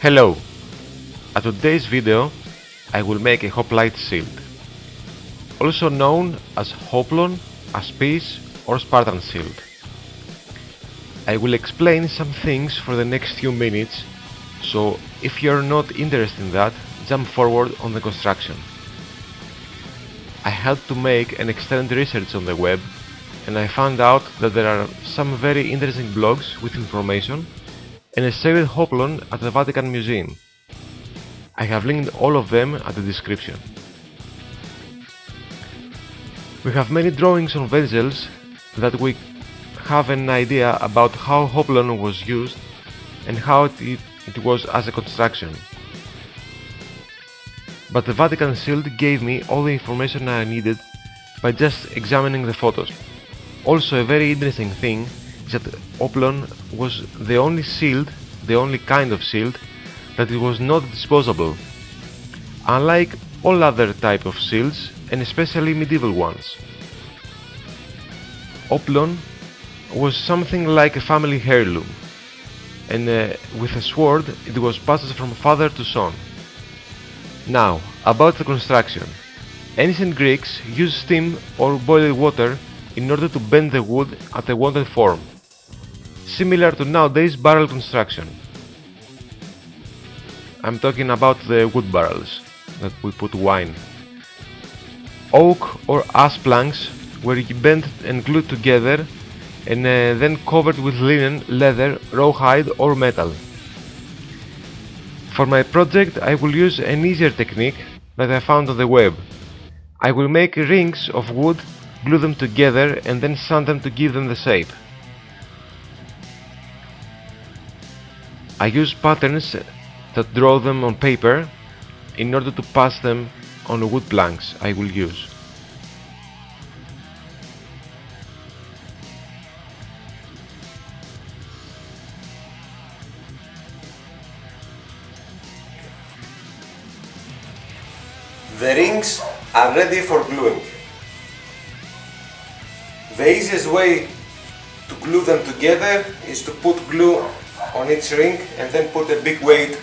Hello! At today's video I will make a hoplite shield, also known as hoplon, as piece or Spartan shield. I will explain some things for the next few minutes, so if you are not interested in that, jump forward on the construction. I had to make an extended research on the web, and I found out that there are some very interesting blogs with information and a saved hoplon at the Vatican Museum. I have linked all of them at the description. We have many drawings on vessels that we have an idea about how hoplon was used and how it was as a construction. But the Vatican shield gave me all the information I needed by just examining the photos. Also, a very interesting thing is that hoplon was the only shield, the only kind of shield, that it was not disposable, unlike all other type of shields, and especially medieval ones. Hoplon was something like a family heirloom, and with a sword it was passed from father to son. Now, about the construction. Ancient Greeks used steam or boiled water in order to bend the wood at the wanted form, similar to nowadays barrel construction. I'm talking about the wood barrels that we put wine. Oak or ash planks were bent and glued together and then covered with linen, leather, rawhide or metal. For my project I will use an easier technique that I found on the web. I will make rings of wood, glue them together and then sand them to give them the shape. I use patterns that draw them on paper in order to pass them on the wood planks I will use. The rings are ready for gluing. The easiest way to glue them together is to put glue on each ring and then put a big weight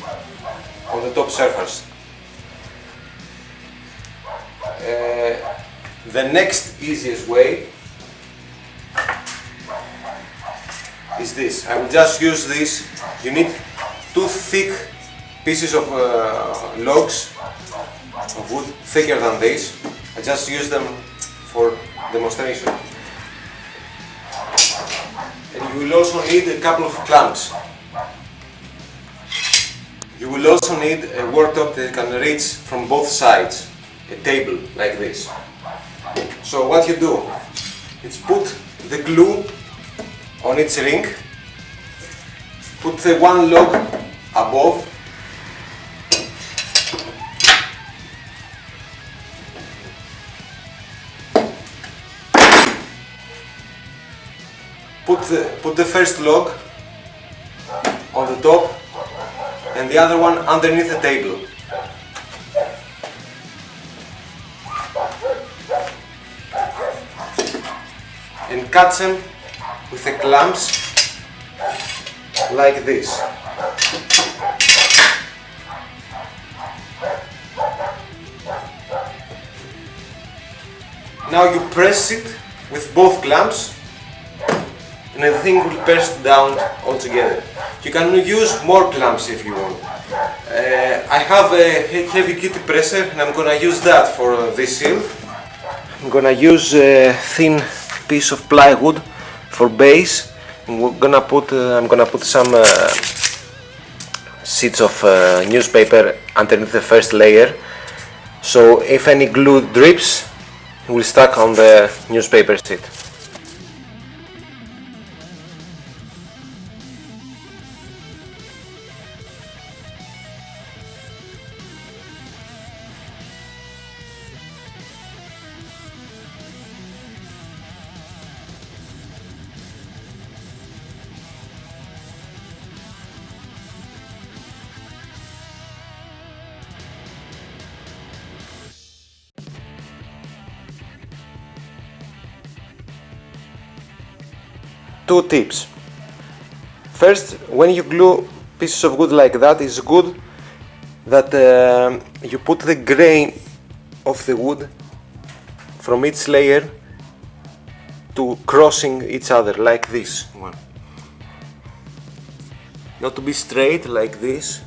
on the top surface. The next easiest way is this. I will just use this. You need two thick pieces of logs of wood, thicker than this. I just use them for demonstration. And you will also need a couple of clamps. You will also need a worktop that can reach from both sides, a table like this. So what you do is put the glue on each ring, put the one log above, put the first log on the top and the other one underneath the table. And cut them with the clamps like this. Now you press it with both clamps and the thing will press down altogether. You can use more clamps if you want. I have a heavy duty presser and I'm gonna use that for this shield. I'm gonna use a thin piece of plywood for base. I'm gonna put some sheets of newspaper underneath the first layer, so if any glue drips it will stuck on the newspaper sheet. Two tips. First, when you glue pieces of wood like that, it's good that you put the grain of the wood from each layer to crossing each other like this one. Not to be straight like this,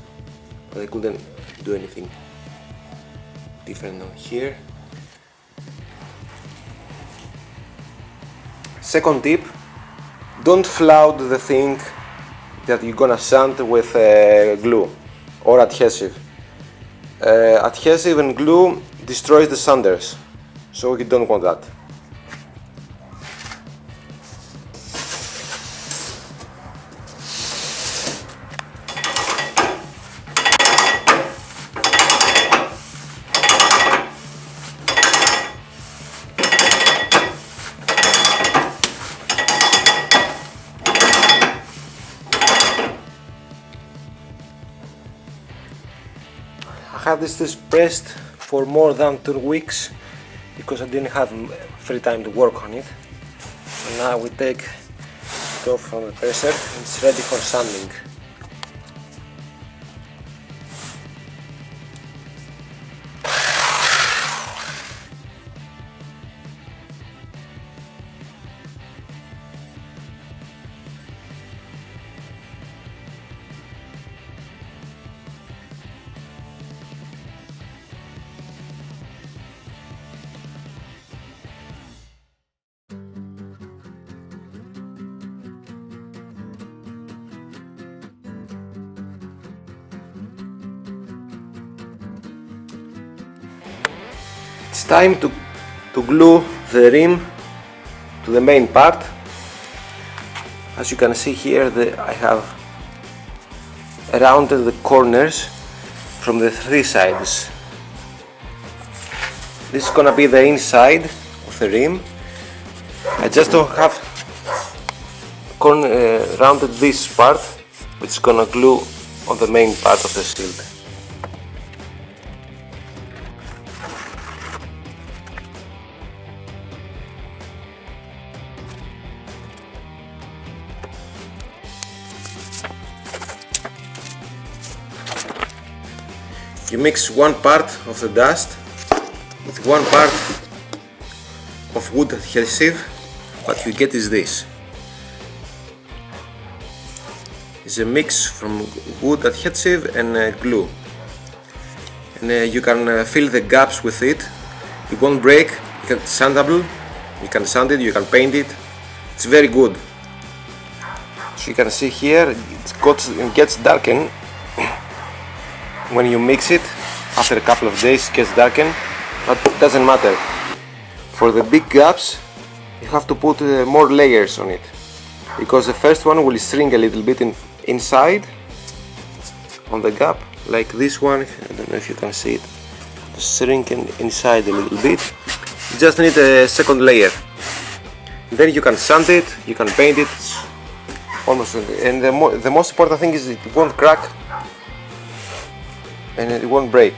but I couldn't do anything different on here. Second tip, don't flout the thing that you're gonna sand with glue or adhesive. Adhesive and glue destroys the sanders, so you don't want that. I had this pressed for more than 2 weeks because I didn't have free time to work on it. So now we take it off from the presser and it's ready for sanding. It's time to glue the rim to the main part. As you can see here, I have rounded the corners from the 3 sides. This is gonna be the inside of the rim. I just don't have rounded this part, which is gonna glue on the main part of the shield. You mix one part of the dust with one part of wood adhesive. What you get is this. It's a mix from wood adhesive and glue. And you can fill the gaps with it. It won't break. It's sandable. You can sand it, you can paint it. It's very good. So you can see here it gets darkened. When you mix it, after a couple of days it gets darkened, but it doesn't matter. For the big gaps, you have to put more layers on it, because the first one will shrink a little bit inside on the gap, like this one. I don't know if you can see it, shrinking inside a little bit. You just need a second layer. Then you can sand it, you can paint it, almost. And the most important thing is it won't crack and it won't break.